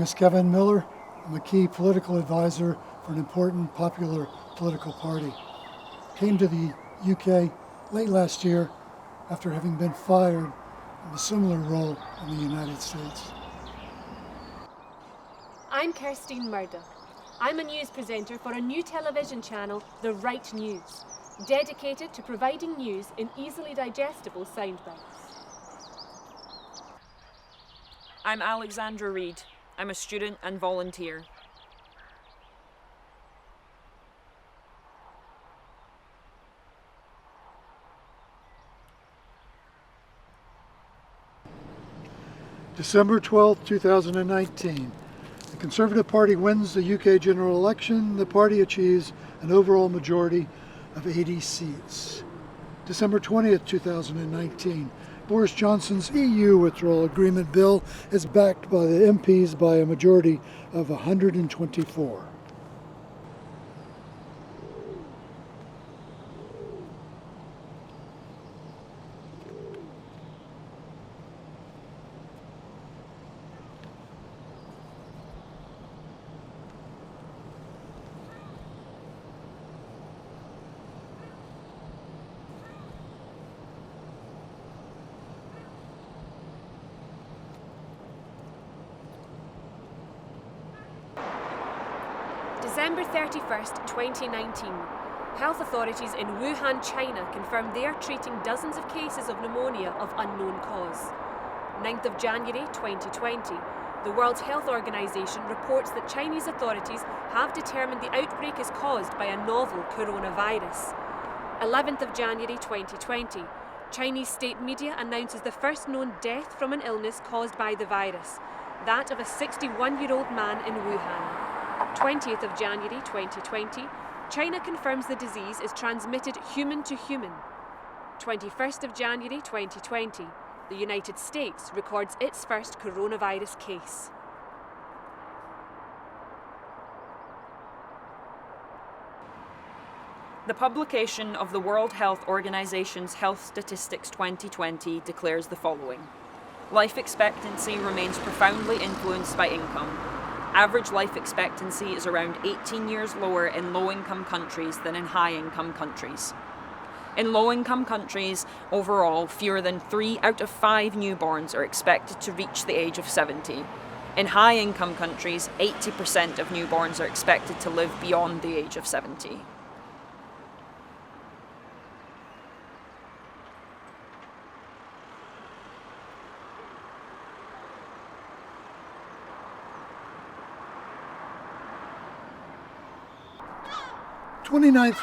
is Kevin Miller. I'm a key political advisor for an important popular political party. Came to the UK late last year after having been fired in a similar role in the United States. I'm Kirstine Murdoch. I'm a news presenter for a new television channel, The Right News, dedicated to providing news in easily digestible soundbites. I'm Alexandra Reid. I'm a student and volunteer. December 12, 2019. The Conservative Party wins the UK general election. The party achieves an overall majority of 80 seats. December 20th, 2019. Boris Johnson's EU withdrawal agreement bill is backed by the MPs by a majority of 124. December 31st, 2019. Health authorities in Wuhan, China confirmed they are treating dozens of cases of pneumonia of unknown cause. 9th of January 2020. The World Health Organization reports that Chinese authorities have determined the outbreak is caused by a novel coronavirus. 11th of January 2020. Chinese state media announces the first known death from an illness caused by the virus, that of a 61-year-old man in Wuhan. 20th of January 2020, China confirms the disease is transmitted human to human. 21st of January 2020, the United States records its first coronavirus case. The publication of the World Health Organization's Health Statistics 2020 declares the following. Life expectancy remains profoundly influenced by income. Average life expectancy is around 18 years lower in low-income countries than in high-income countries. In low-income countries, overall, fewer than 3 out of 5 newborns are expected to reach the age of 70. In high-income countries, 80% of newborns are expected to live beyond the age of 70.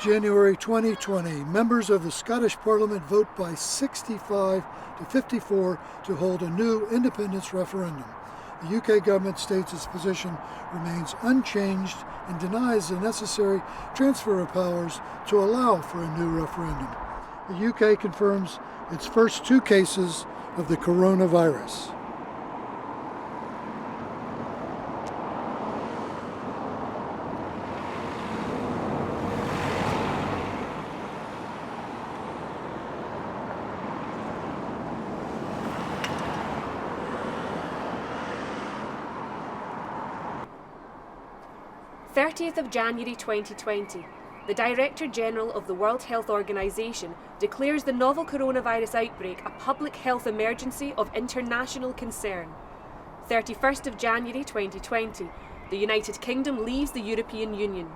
January 2020, members of the Scottish Parliament vote by 65 to 54 to hold a new independence referendum. The UK government states its position remains unchanged and denies the necessary transfer of powers to allow for a new referendum. The UK confirms its first 2 cases of the coronavirus. of January 2020. The Director General of the World Health Organization declares the novel coronavirus outbreak a public health emergency of international concern. 31st of January 2020. The United Kingdom leaves the European Union.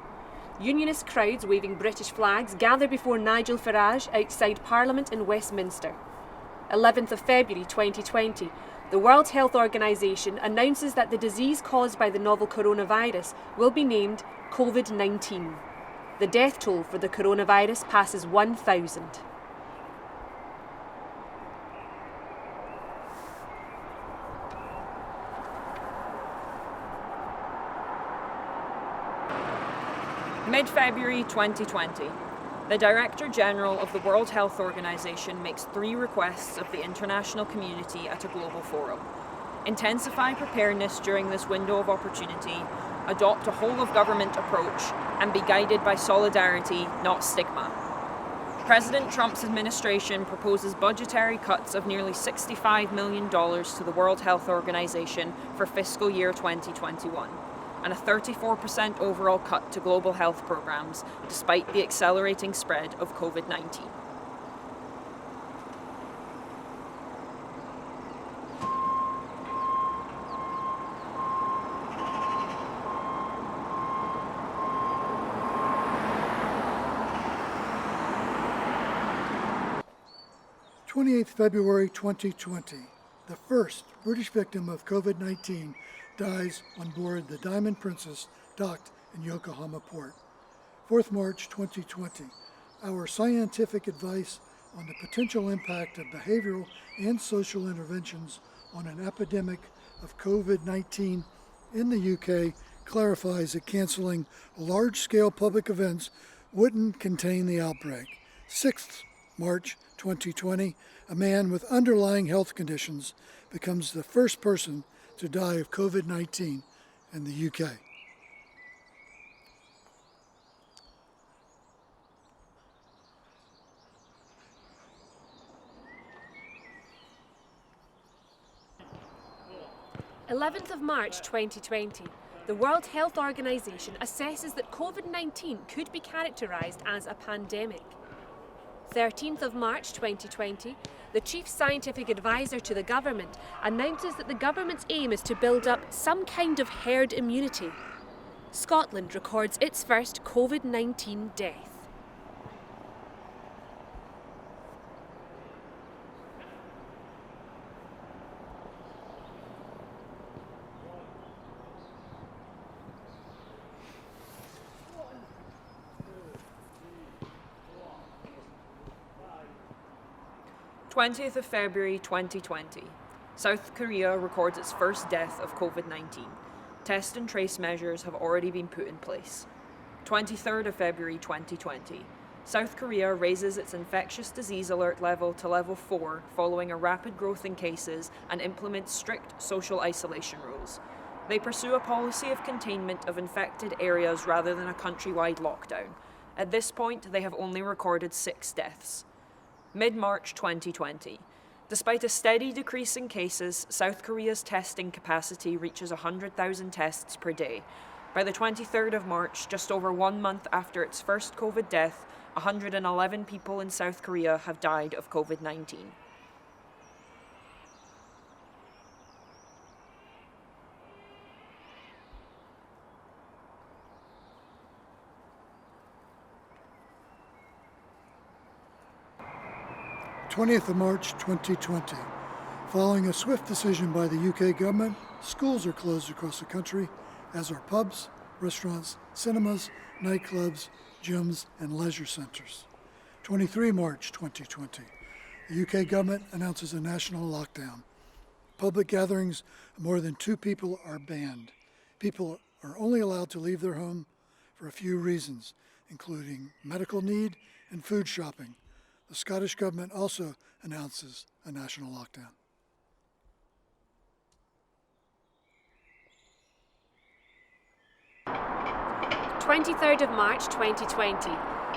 Unionist crowds waving British flags gather before Nigel Farage outside Parliament in Westminster. 11th of February 2020. The World Health Organization announces that the disease caused by the novel coronavirus will be named Covid-19. The death toll for the coronavirus passes 1,000. Mid-February 2020. The Director General of the World Health Organization makes 3 requests of the international community at a global forum. Intensify preparedness during this window of opportunity, adopt a whole-of-government approach, and be guided by solidarity, not stigma. President Trump's administration proposes budgetary cuts of nearly $65 million to the World Health Organization for fiscal year 2021, and a 34% overall cut to global health programs, despite the accelerating spread of COVID-19. February 2020, the first British victim of COVID-19 dies on board the Diamond Princess docked in Yokohama Port. 4th March 2020, our scientific advice on the potential impact of behavioral and social interventions on an epidemic of COVID-19 in the UK clarifies that canceling large-scale public events wouldn't contain the outbreak. 6th March 2020, a man with underlying health conditions becomes the first person to die of COVID-19 in the UK. March 2020, the World Health Organization assesses that COVID-19 could be characterised as a pandemic. 13th of March 2020, the Chief Scientific Advisor to the government announces that the government's aim is to build up some kind of herd immunity. Scotland records its first COVID-19 death. February 20th 2020. South Korea records its first death of COVID-19. Test and trace measures have already been put in place. 23rd of February 2020. South Korea raises its infectious disease alert level to level 4 following a rapid growth in cases and implements strict social isolation rules. They pursue a policy of containment of infected areas rather than a countrywide lockdown. At this point, they have only recorded 6 deaths. Mid-March 2020. Despite a steady decrease in cases, South Korea's testing capacity reaches 100,000 tests per day. By the 23rd of March, just over 1 month after its first COVID death, 111 people in South Korea have died of COVID-19. March 2020. Following a swift decision by the UK government, schools are closed across the country, as are pubs, restaurants, cinemas, nightclubs, gyms, and leisure centres. March 2020. The UK government announces a national lockdown. Public gatherings of more than 2 people are banned. People are only allowed to leave their home for a few reasons, including medical need and food shopping. The Scottish Government also announces a national lockdown. March 2020.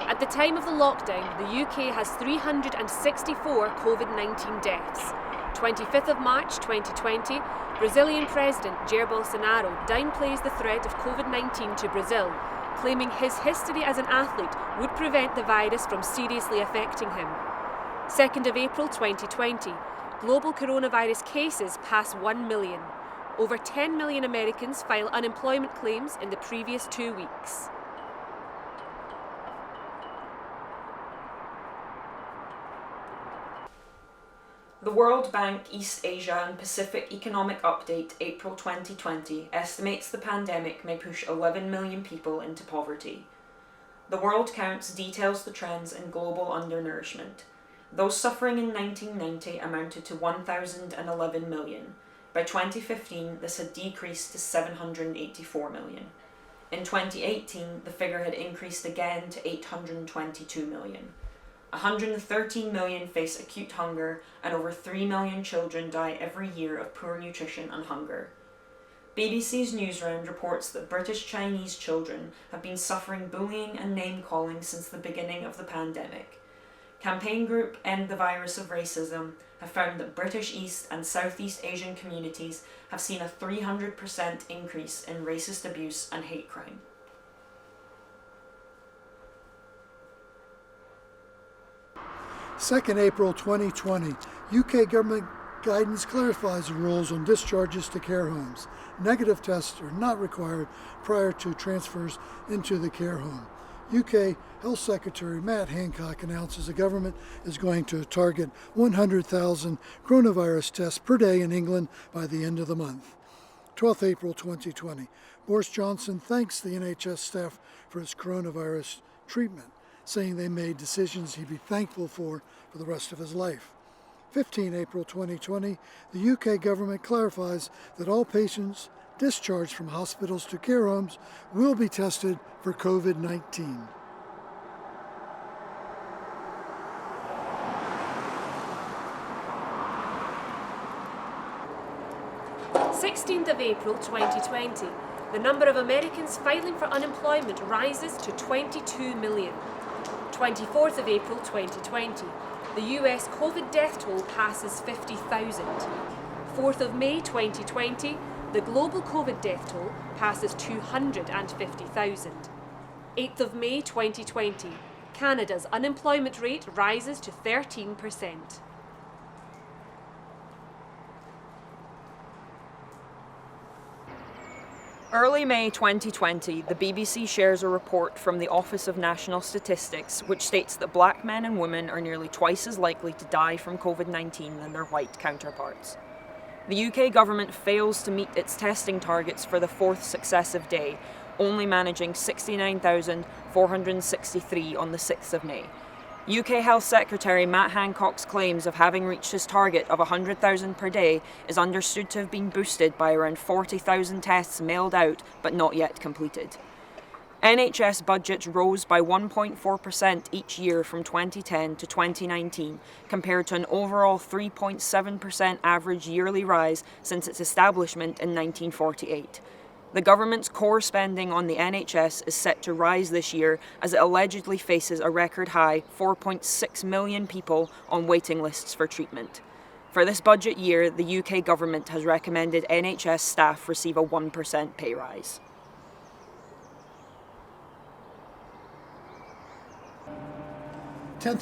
At the time of the lockdown, the UK has 364 COVID-19 deaths. 25th of March 2020, Brazilian President Jair Bolsonaro downplays the threat of COVID-19 to Brazil, claiming his history as an athlete would prevent the virus from seriously affecting him. 2nd of April 2020, global coronavirus cases pass 1 million. Over 10 million Americans file unemployment claims in the previous 2 weeks. The World Bank East Asia and Pacific Economic Update, April 2020, estimates the pandemic may push 11 million people into poverty. The World Counts details the trends in global undernourishment. Those suffering in 1990 amounted to 1,011 million. By 2015, this had decreased to 784 million. In 2018, the figure had increased again to 822 million. 113 million face acute hunger, and over 3 million children die every year of poor nutrition and hunger. BBC's Newsround reports that British Chinese children have been suffering bullying and name-calling since the beginning of the pandemic. campaign group End the Virus of Racism have found that British East and Southeast Asian communities have seen a 300% increase in racist abuse and hate crime. April 2020, UK government guidance clarifies the rules on discharges to care homes. Negative tests are not required prior to transfers into the care home. UK Health Secretary Matt Hancock announces the government is going to target 100,000 coronavirus tests per day in England by the end of the month. April 2020, Boris Johnson thanks the NHS staff for his coronavirus treatment, saying they made decisions he'd be thankful for the rest of his life. April 2020, the UK government clarifies that all patients discharged from hospitals to care homes will be tested for COVID-19. April 2020, the number of Americans filing for unemployment rises to 22 million. 24th of April 2020, the US COVID death toll passes 50,000. 4th of May 2020, the global COVID death toll passes 250,000. 8th of May 2020, Canada's unemployment rate rises to 13%. Early May 2020, the BBC shares a report from the Office of National Statistics which states that black men and women are nearly twice as likely to die from COVID-19 than their white counterparts. The UK government fails to meet its testing targets for the fourth successive day, only managing 69,463 on the 6th of May. UK Health Secretary Matt Hancock's claims of having reached his target of 100,000 per day is understood to have been boosted by around 40,000 tests mailed out but not yet completed. NHS budgets rose by 1.4% each year from 2010 to 2019, compared to an overall 3.7% average yearly rise since its establishment in 1948. The government's core spending on the NHS is set to rise this year as it allegedly faces a record high 4.6 million people on waiting lists for treatment. For this budget year, the UK government has recommended NHS staff receive a 1% pay rise.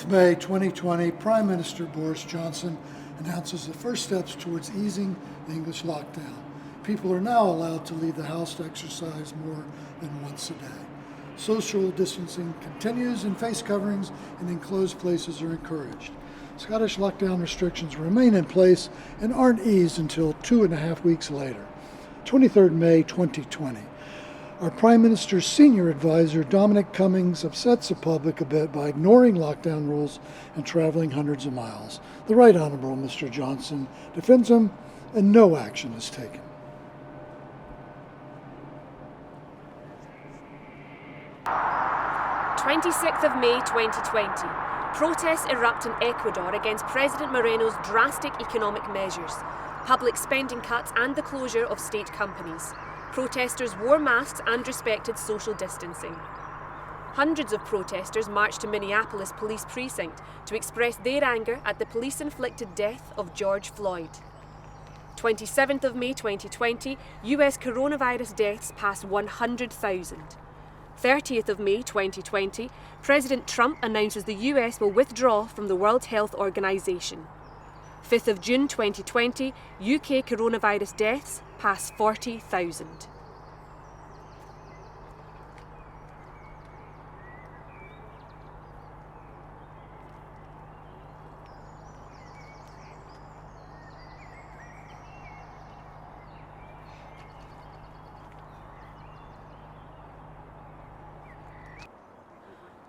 May 2020, Prime Minister Boris Johnson announces the first steps towards easing the English lockdown. People are now allowed to leave the house to exercise more than once a day. Social distancing continues and face coverings in enclosed places are encouraged. Scottish lockdown restrictions remain in place and aren't eased until 2.5 weeks later. 23rd May 2020. Our Prime Minister's senior advisor, Dominic Cummings, upsets the public a bit by ignoring lockdown rules and traveling hundreds of miles. The Right Honourable Mr. Johnson defends him and no action is taken. 26th of May 2020. Protests erupt in Ecuador against President Moreno's drastic economic measures, public spending cuts and the closure of state companies. Protesters wore masks and respected social distancing. Hundreds of protesters marched to Minneapolis Police Precinct to express their anger at the police-inflicted death of George Floyd. 27th of May 2020, US coronavirus deaths pass 100,000. 30th of May 2020, President Trump announces the US will withdraw from the World Health Organization. 5th of June 2020, UK coronavirus deaths pass 40,000.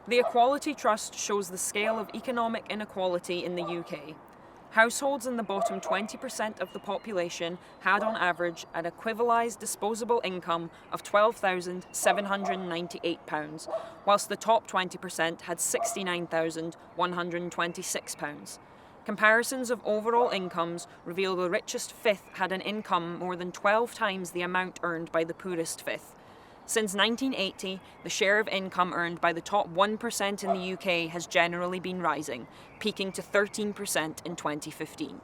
The Equality Trust shows the scale of economic inequality in the UK. Households in the bottom 20% of the population had on average an equivalised disposable income of £12,798, whilst the top 20% had £69,126. Comparisons of overall incomes reveal the richest fifth had an income more than 12 times the amount earned by the poorest fifth. Since 1980, the share of income earned by the top 1% in the UK has generally been rising, peaking to 13% in 2015.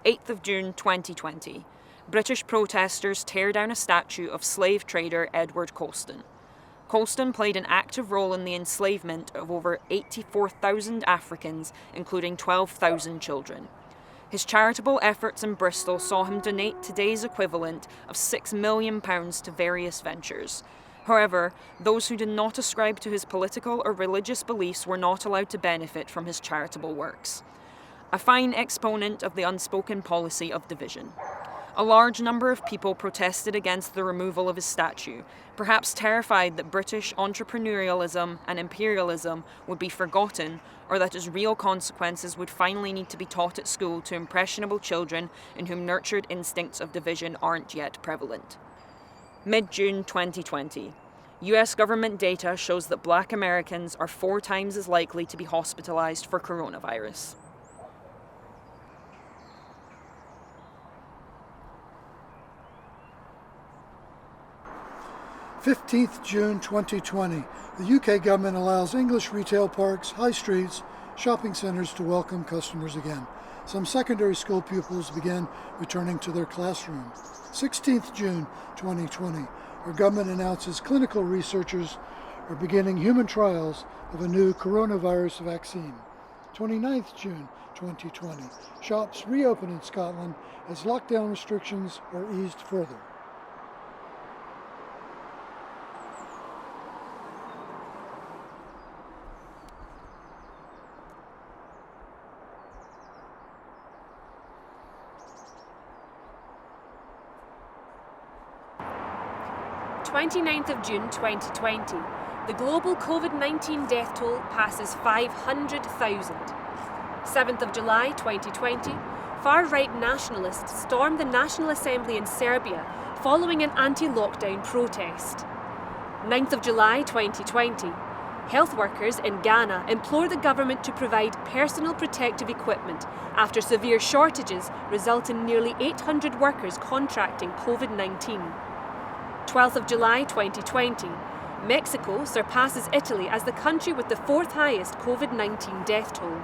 8th of June 2020, British protesters tear down a statue of slave trader Edward Colston. Colston played an active role in the enslavement of over 84,000 Africans, including 12,000 children. His charitable efforts in Bristol saw him donate today's equivalent of £6 million to various ventures. However, those who did not ascribe to his political or religious beliefs were not allowed to benefit from his charitable works. A fine exponent of the unspoken policy of division. A large number of people protested against the removal of his statue, perhaps terrified that British entrepreneurialism and imperialism would be forgotten, or that its real consequences would finally need to be taught at school to impressionable children in whom nurtured instincts of division aren't yet prevalent. Mid-June 2020. US government data shows that Black Americans are 4 times as likely to be hospitalized for coronavirus. 15th June 2020, the UK government allows English retail parks, high streets, shopping centres to welcome customers again. Some secondary school pupils begin returning to their classrooms. 16th June 2020, our government announces clinical researchers are beginning human trials of a new coronavirus vaccine. 29th June 2020, shops reopen in Scotland as lockdown restrictions are eased further. Twenty-ninth of June 2020, the global Covid-19 death toll passes 500,000. 7th of July 2020, far-right nationalists stormed the National Assembly in Serbia following an anti-lockdown protest. 9th of July 2020, health workers in Ghana implore the government to provide personal protective equipment after severe shortages result in nearly 800 workers contracting Covid-19. 12th of July 2020, Mexico surpasses Italy as the country with the 4th highest Covid-19 death toll.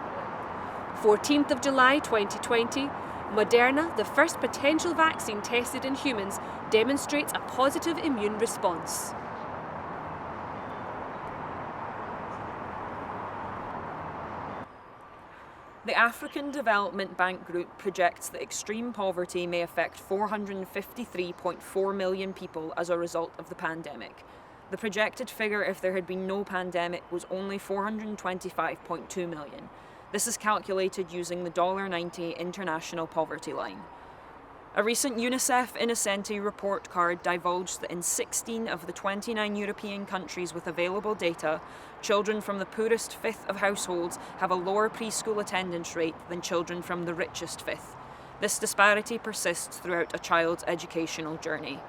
14th of July 2020, Moderna, the first potential vaccine tested in humans, demonstrates a positive immune response. The African Development Bank Group projects that extreme poverty may affect 453.4 million people as a result of the pandemic. The projected figure if there had been no pandemic was only 425.2 million. This is calculated using the $1.90 international poverty line. A recent UNICEF Innocenti report card divulged that in 16 of the 29 European countries with available data, children from the poorest fifth of households have a lower preschool attendance rate than children from the richest fifth. This disparity persists throughout a child's educational journey.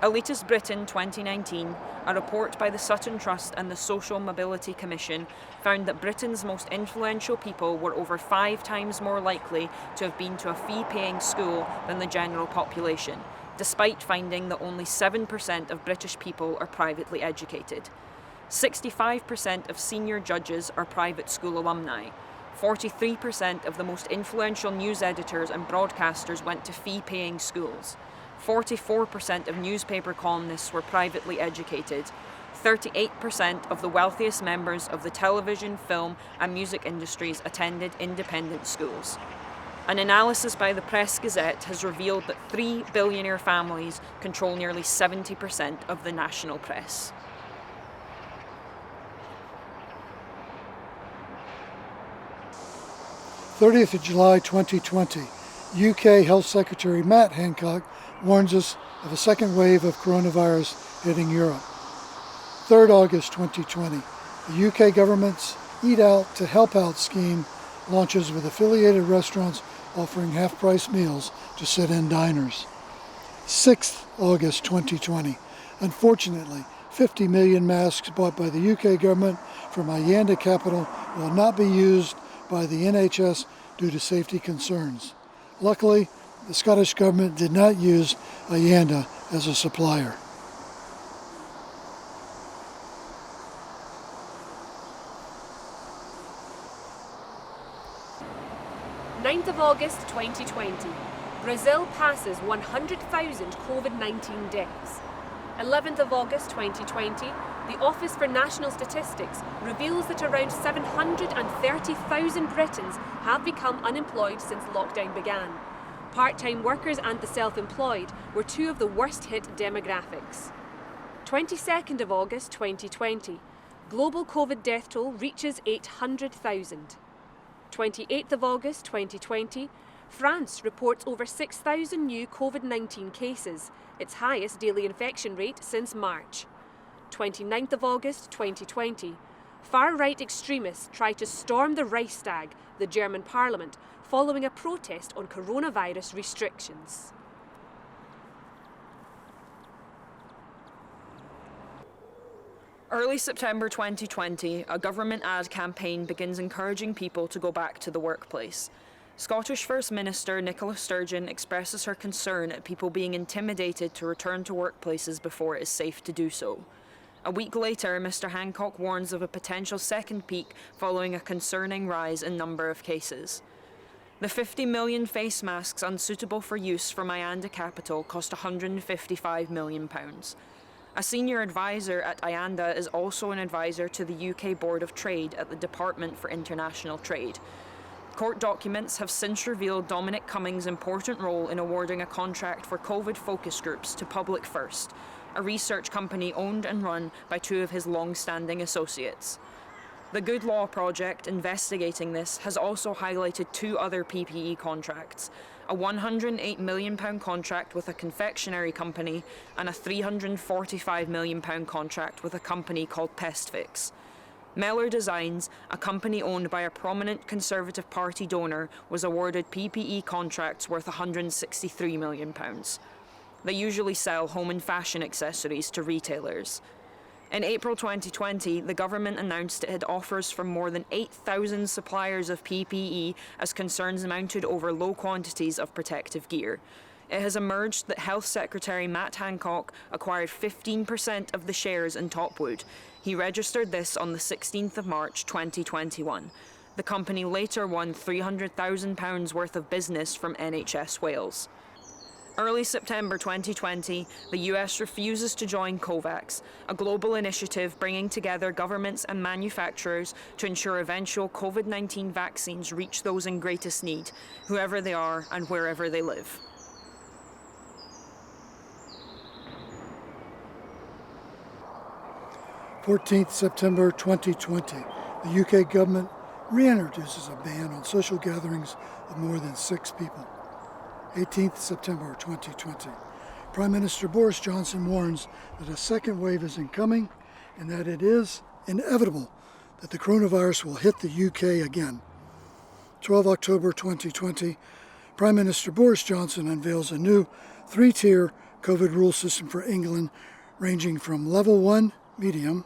Elitist Britain 2019, a report by the Sutton Trust and the Social Mobility Commission, found that Britain's most influential people were over 5 times more likely to have been to a fee-paying school than the general population, despite finding that only 7% of British people are privately educated. 65% of senior judges are private school alumni. 43% of the most influential news editors and broadcasters went to fee-paying schools. 44% of newspaper columnists were privately educated. 38% of the wealthiest members of the television, film, and music industries attended independent schools. An analysis by the Press Gazette has revealed that 3 billionaire families control nearly 70% of the national press. '30th of July 2020, UK Health Secretary Matt Hancock warns us of a second wave of coronavirus hitting Europe. 3rd August 2020, the UK government's Eat Out to Help Out scheme launches with affiliated restaurants offering half-price meals to sit-in diners. 6th August 2020, unfortunately, 50 million masks bought by the UK government from Ayanda Capital will not be used by the NHS due to safety concerns. Luckily, the Scottish government did not use Ayanda as a supplier. 9th of August 2020. Brazil passes 100,000 Covid-19 deaths. 11th of August 2020. The Office for National Statistics reveals that around 730,000 Britons have become unemployed since lockdown began. Part-time workers and the self-employed were two of the worst hit demographics. 22nd of August 2020. Global Covid death toll reaches 800,000. 28th of August 2020. France reports over 6,000 new Covid-19 cases, its highest daily infection rate since March. 29th of August 2020. Far-right extremists try to storm the Reichstag, the German parliament, following a protest on coronavirus restrictions. Early September 2020, a government ad campaign begins encouraging people to go back to the workplace. Scottish First Minister Nicola Sturgeon expresses her concern at people being intimidated to return to workplaces before it is safe to do so. A week later, Mr Hancock warns of a potential second peak following a concerning rise in number of cases. The 50 million face masks unsuitable for use from Ianda Capital cost £155 million. A senior advisor at Ianda is also an advisor to the UK Board of Trade at the Department for International Trade. Court documents have since revealed Dominic Cummings' important role in awarding a contract for COVID focus groups to Public First, a research company owned and run by two of his long-standing associates. The Good Law Project investigating this has also highlighted two other PPE contracts, a £108 million contract with a confectionery company and a £345 million contract with a company called Pestfix. Mellor Designs, a company owned by a prominent Conservative Party donor, was awarded PPE contracts worth £163 million. They usually sell home and fashion accessories to retailers. In April 2020, the government announced it had offers from more than 8,000 suppliers of PPE as concerns mounted over low quantities of protective gear. It has emerged that Health Secretary Matt Hancock acquired 15% of the shares in Topwood. He registered this on the 16th of March 2021. The company later won £300,000 worth of business from NHS Wales. Early September 2020, the US refuses to join COVAX, a global initiative bringing together governments and manufacturers to ensure eventual COVID-19 vaccines reach those in greatest need, whoever they are and wherever they live. September 2020, the UK government reintroduces a ban on social gatherings of more than 6 people. 18th September 2020, Prime Minister Boris Johnson warns that a second wave is incoming and that it is inevitable that the coronavirus will hit the UK again. 12 October 2020, Prime Minister Boris Johnson unveils a new 3-tier COVID rule system for England, ranging from level 1, medium,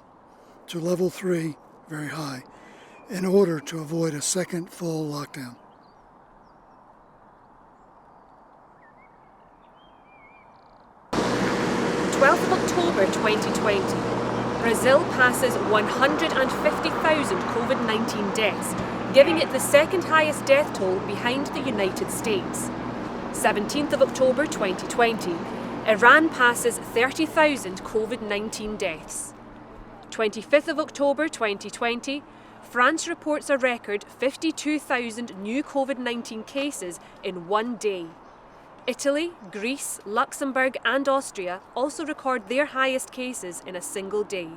to level 3, very high, in order to avoid a second full lockdown. 12th of October 2020. Brazil passes 150,000 Covid-19 deaths, giving it the second highest death toll behind the United States. 17th of October 2020. Iran passes 30,000 Covid-19 deaths. 25th of October 2020. France reports a record 52,000 new Covid-19 cases in one day. Italy, Greece, Luxembourg and Austria also record their highest cases in a single day.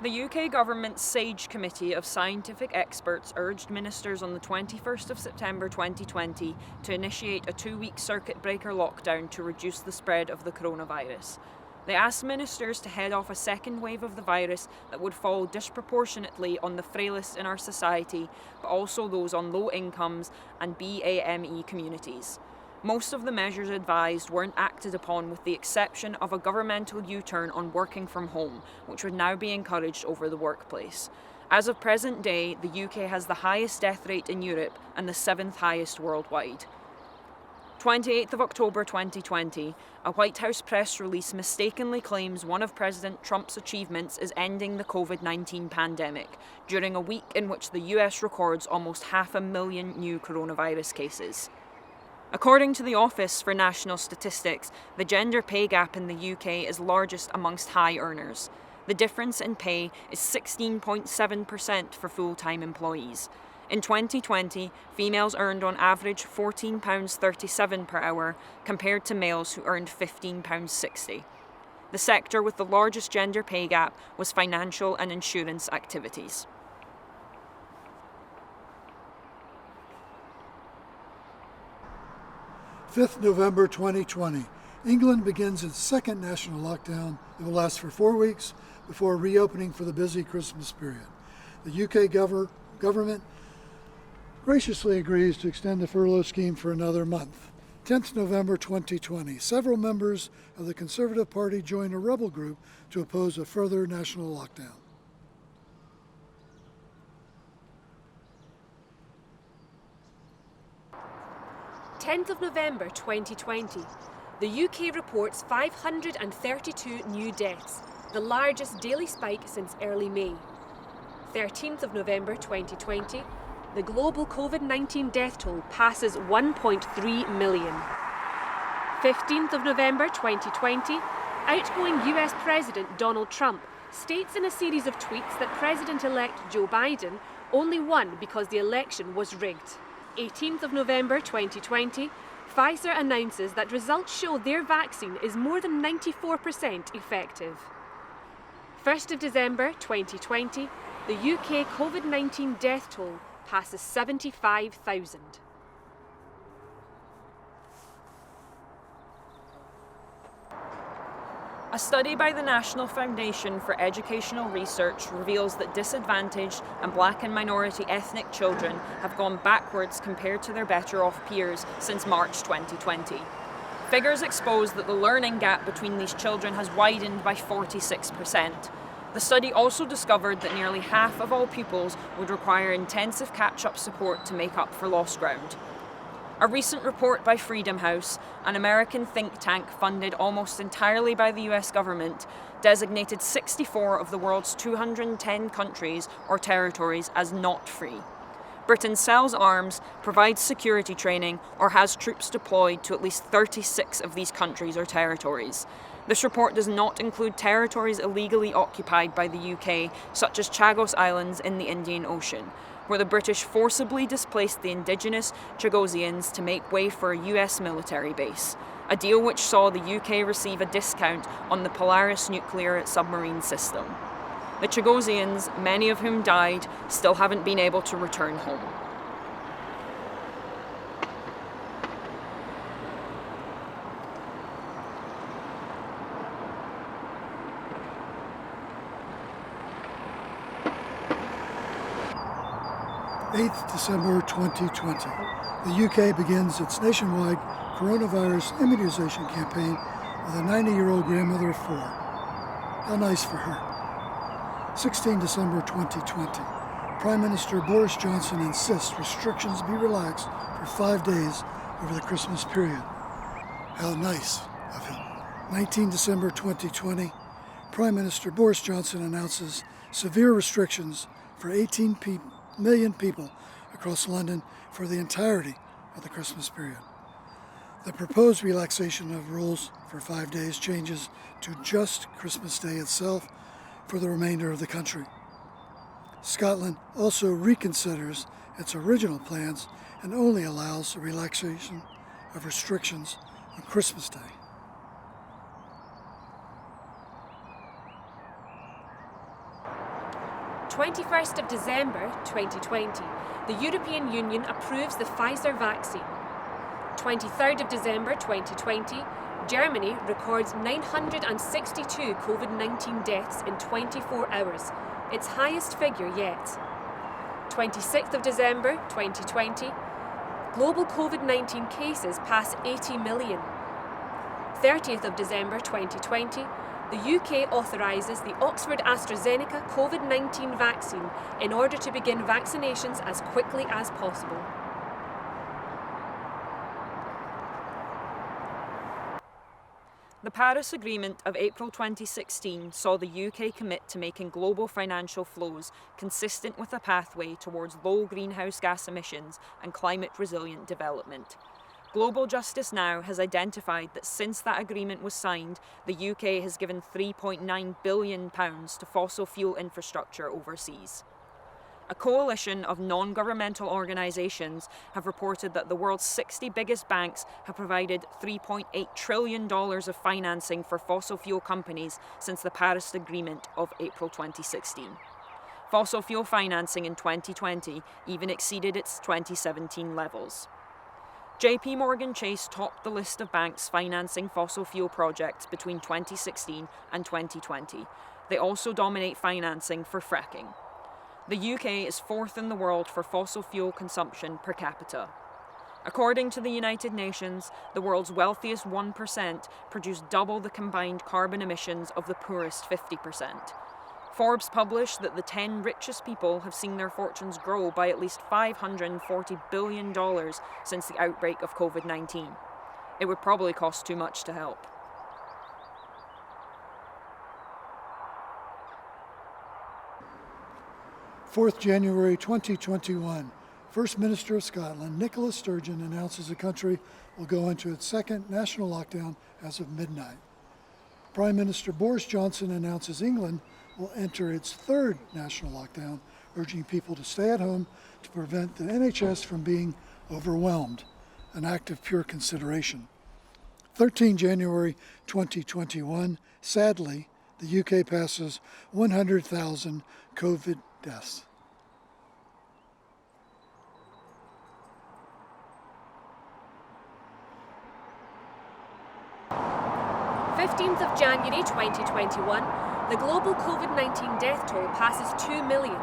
The UK government's SAGE committee of scientific experts urged ministers on the 21st of September 2020 to initiate a 2-week circuit breaker lockdown to reduce the spread of the coronavirus. They asked ministers to head off a second wave of the virus that would fall disproportionately on the frailest in our society, but also those on low incomes and BAME communities. Most of the measures advised weren't acted upon, with the exception of a governmental U-turn on working from home, which would now be encouraged over the workplace. As of present day, the UK has the highest death rate in Europe and the 7th highest worldwide. 28th of October 2020, a White House press release mistakenly claims one of President Trump's achievements is ending the Covid-19 pandemic during a week in which the US records almost 500,000 new coronavirus cases. According to the Office for National Statistics, the gender pay gap in the UK is largest amongst high earners. The difference in pay is 16.7% for full-time employees. In 2020, females earned on average £14.37 per hour compared to males who earned £15.60. The sector with the largest gender pay gap was financial and insurance activities. November 5th, 2020. England begins its second national lockdown. It will last for 4 weeks before reopening for the busy Christmas period. The UK government graciously agrees to extend the furlough scheme for another month. November 10th, 2020. Several members of the Conservative Party join a rebel group to oppose a further national lockdown. November 10th, 2020. The UK reports 532 new deaths, the largest daily spike since early May. November 13th, 2020. The global Covid-19 death toll passes 1.3 million. November 15th, 2020, outgoing US President Donald Trump states in a series of tweets that President-elect Joe Biden only won because the election was rigged. November 18th, 2020, Pfizer announces that results show their vaccine is more than 94% effective. December 1st, 2020, the UK Covid-19 death toll passes 75,000. A study by the National Foundation for Educational Research reveals that disadvantaged and black and minority ethnic children have gone backwards compared to their better off peers since March 2020. Figures expose that the learning gap between these children has widened by 46%. The study also discovered that nearly half of all pupils would require intensive catch-up support to make up for lost ground. A recent report by Freedom House, an American think tank funded almost entirely by the US government, designated 64 of the world's 210 countries or territories as not free. Britain sells arms, provides security training, or has troops deployed to at least 36 of these countries or territories. This report does not include territories illegally occupied by the UK, such as Chagos Islands in the Indian Ocean, where the British forcibly displaced the indigenous Chagosians to make way for a US military base, a deal which saw the UK receive a discount on the Polaris nuclear submarine system. The Chagosians, many of whom died, still haven't been able to return home. December 8th, 2020. The UK begins its nationwide coronavirus immunization campaign with a 90-year-old grandmother of 4. How nice for her. December 16th, 2020. Prime Minister Boris Johnson insists restrictions be relaxed for 5 days over the Christmas period. How nice of him. December 19th, 2020. Prime Minister Boris Johnson announces severe restrictions for 18 million people across London for the entirety of the Christmas period. The proposed relaxation of rules for 5 days changes to just Christmas Day itself for the remainder of the country. Scotland also reconsiders its original plans and only allows the relaxation of restrictions on Christmas Day. December 21st, 2020, the European Union approves the Pfizer vaccine. December 23rd, 2020, Germany records 962 Covid-19 deaths in 24 hours, its highest figure yet. December 26th, 2020, global Covid-19 cases pass 80 million. December 30th, 2020, the UK authorises the Oxford AstraZeneca Covid-19 vaccine in order to begin vaccinations as quickly as possible. The Paris Agreement of April 2016 saw the UK commit to making global financial flows consistent with a pathway towards low greenhouse gas emissions and climate-resilient development. Global Justice Now has identified that since that agreement was signed, the UK has given £3.9 billion to fossil fuel infrastructure overseas. A coalition of non-governmental organisations have reported that the world's 60 biggest banks have provided $3.8 trillion of financing for fossil fuel companies since the Paris Agreement of April 2016. Fossil fuel financing in 2020 even exceeded its 2017 levels. JP Morgan Chase topped the list of banks financing fossil fuel projects between 2016 and 2020. They also dominate financing for fracking. The UK is fourth in the world for fossil fuel consumption per capita. According to the United Nations, the world's wealthiest 1% produce double the combined carbon emissions of the poorest 50%. Forbes published that the 10 richest people have seen their fortunes grow by at least $540 billion since the outbreak of Covid-19. It would probably cost too much to help. January 4th, 2021. First Minister of Scotland, Nicola Sturgeon, announces the country will go into its second national lockdown as of midnight. Prime Minister Boris Johnson announces England will enter its third national lockdown, urging people to stay at home to prevent the NHS from being overwhelmed, an act of pure consideration. January 13, 2021, sadly, the UK passes 100,000 COVID deaths. January 2021, the global COVID-19 death toll passes 2 million.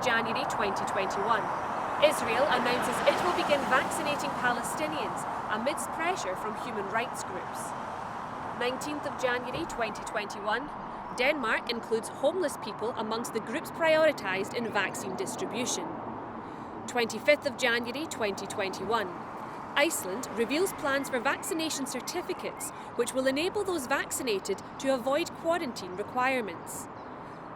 January 2021, Israel announces it will begin vaccinating Palestinians amidst pressure from human rights groups. January 2021, Denmark includes homeless people amongst the groups prioritised in vaccine distribution. January 2021, Iceland reveals plans for vaccination certificates which will enable those vaccinated to avoid quarantine requirements.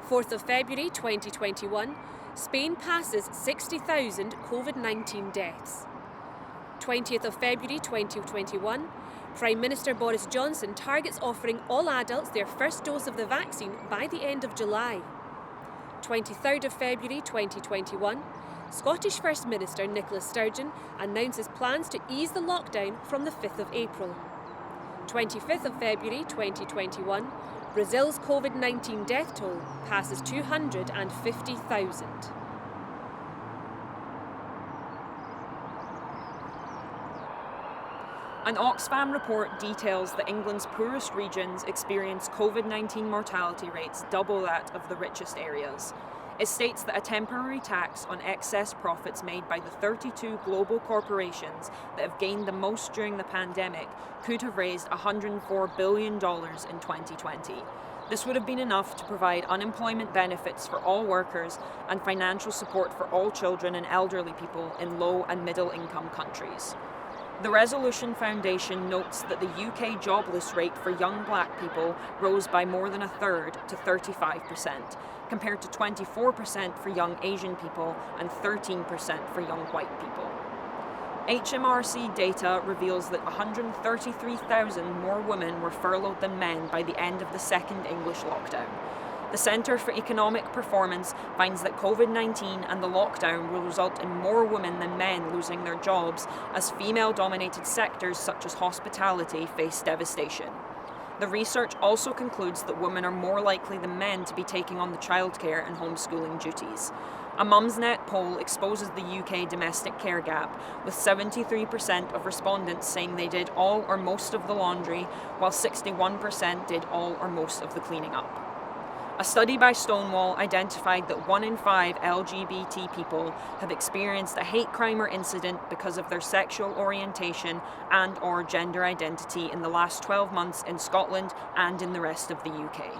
February 2021, Spain passes 60,000 COVID-19 deaths. February 2021, Prime Minister Boris Johnson targets offering all adults their first dose of the vaccine by the end of July. February 2021, Scottish First Minister Nicola Sturgeon announces plans to ease the lockdown from the 5th of April. February 2021, Brazil's COVID-19 death toll passes 250,000. An Oxfam report details that England's poorest regions experience COVID-19 mortality rates double that of the richest areas. It states that a temporary tax on excess profits made by the 32 global corporations that have gained the most during the pandemic could have raised $104 billion in 2020. This would have been enough to provide unemployment benefits for all workers and financial support for all children and elderly people in low and middle income countries. The Resolution Foundation notes that the UK jobless rate for young black people rose by more than a third to 35%, compared to 24% for young Asian people and 13% for young white people. HMRC data reveals that 133,000 more women were furloughed than men by the end of the second English lockdown. The Centre for Economic Performance finds that COVID-19 and the lockdown will result in more women than men losing their jobs as female-dominated sectors such as hospitality face devastation. The research also concludes that women are more likely than men to be taking on the childcare and homeschooling duties. A Mumsnet poll exposes the UK domestic care gap, with 73% of respondents saying they did all or most of the laundry, while 61% did all or most of the cleaning up. A study by Stonewall identified that 1 in 5 LGBT people have experienced a hate crime or incident because of their sexual orientation and/or gender identity in the last 12 months in Scotland and in the rest of the UK.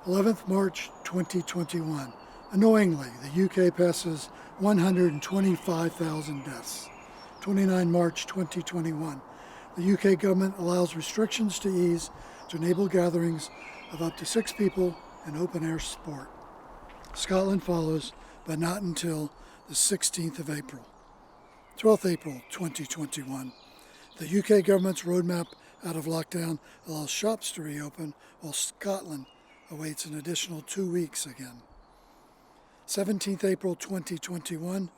March 11th, 2021. Annoyingly, the UK passes 125,000 deaths. 29 March 2021. The UK government allows restrictions to ease to enable gatherings of up to 6 people in open-air sport. Scotland follows, but not until the 16th of April. 12th April 2021. The UK government's roadmap out of lockdown allows shops to reopen, while Scotland awaits an additional 2 weeks again. 17th April 2021,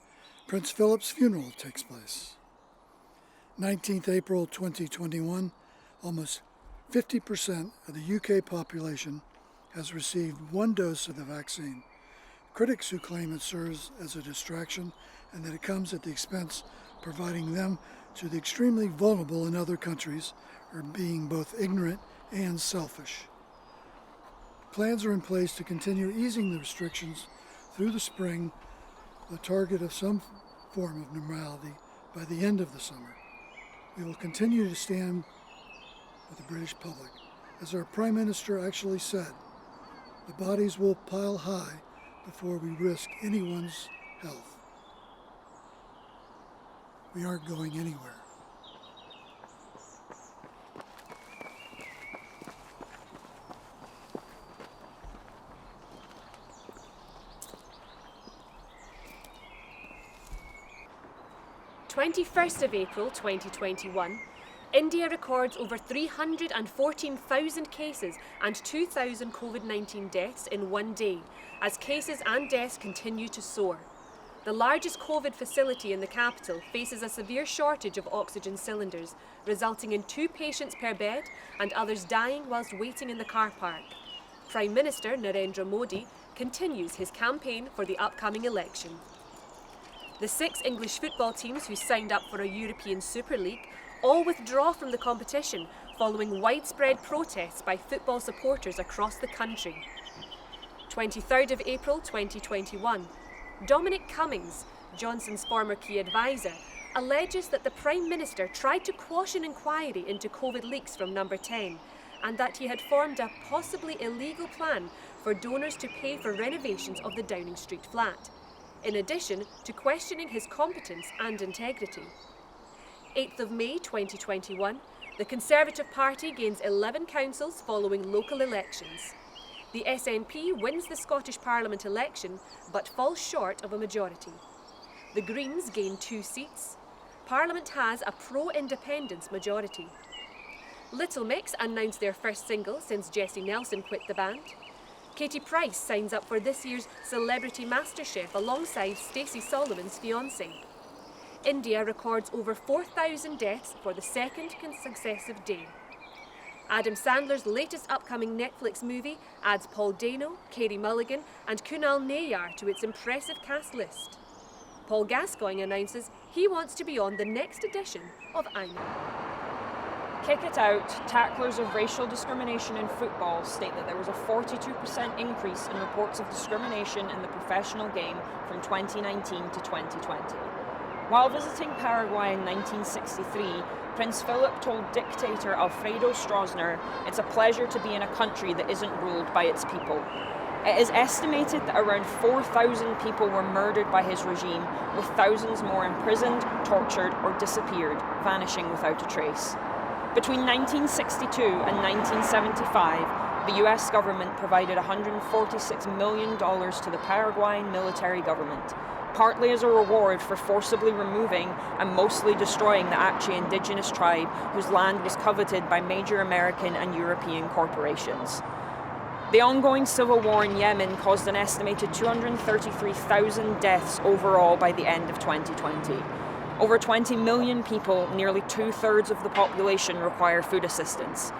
Prince Philip's funeral takes place. 19th April 2021, almost 50% of the UK population has received 1 dose of the vaccine. Critics who claim it serves as a distraction and that it comes at the expense of providing them to the extremely vulnerable in other countries are being both ignorant and selfish. Plans are in place to continue easing the restrictions through the spring, the target of some form of normality by the end of the summer. We will continue to stand with the British public. As our Prime Minister actually said, the bodies will pile high before we risk anyone's health. We aren't going anywhere. of April 2021, India records over 314,000 cases and 2,000 Covid-19 deaths in one day, as cases and deaths continue to soar. The largest Covid facility in the capital faces a severe shortage of oxygen cylinders, resulting in 2 patients per bed and others dying whilst waiting in the car park. Prime Minister Narendra Modi continues his campaign for the upcoming election. The 6 English football teams who signed up for a European Super League all withdraw from the competition following widespread protests by football supporters across the country. 23rd of April 2021. Dominic Cummings, Johnson's former key advisor, alleges that the Prime Minister tried to quash an inquiry into Covid leaks from Number 10 and that he had formed a possibly illegal plan for donors to pay for renovations of the Downing Street flat, in addition to questioning his competence and integrity. 8th of May 2021, the Conservative Party gains 11 councils following local elections. The SNP wins the Scottish Parliament election but falls short of a majority. The Greens gain 2 seats. Parliament has a pro-independence majority. Little Mix announced their first single since Jessie Nelson quit the band. Katie Price signs up for this year's Celebrity MasterChef alongside Stacey Solomon's fiancé. India records over 4,000 deaths for the second successive day. Adam Sandler's latest upcoming Netflix movie adds Paul Dano, Carey Mulligan and Kunal Nayyar to its impressive cast list. Paul Gascoigne announces he wants to be on the next edition of Iron. Kick It Out, tacklers of racial discrimination in football state that there was a 42% increase in reports of discrimination in the professional game from 2019 to 2020. While visiting Paraguay in 1963, Prince Philip told dictator Alfredo Stroessner, "It's a pleasure to be in a country that isn't ruled by its people." It is estimated that around 4,000 people were murdered by his regime, with thousands more imprisoned, tortured, or disappeared, vanishing without a trace. Between 1962 and 1975, the US government provided $146 million to the Paraguayan military government, partly as a reward for forcibly removing and mostly destroying the Ache indigenous tribe whose land was coveted by major American and European corporations. The ongoing civil war in Yemen caused an estimated 233,000 deaths overall by the end of 2020. Over 20 million people, nearly 2/3 of the population, require food assistance.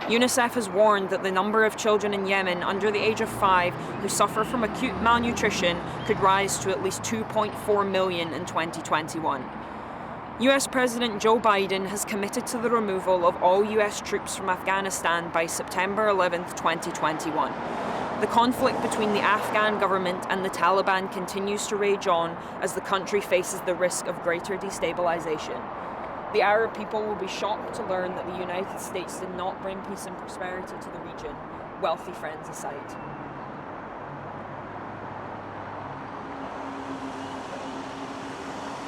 UNICEF has warned that the number of children in Yemen under the age of 5 who suffer from acute malnutrition could rise to at least 2.4 million in 2021. US President Joe Biden has committed to the removal of all US troops from Afghanistan by September 11, 2021. The conflict between the Afghan government and the Taliban continues to rage on as the country faces the risk of greater destabilization. The Arab people will be shocked to learn that the United States did not bring peace and prosperity to the region, wealthy friends aside.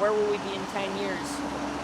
where will we be in 10 years?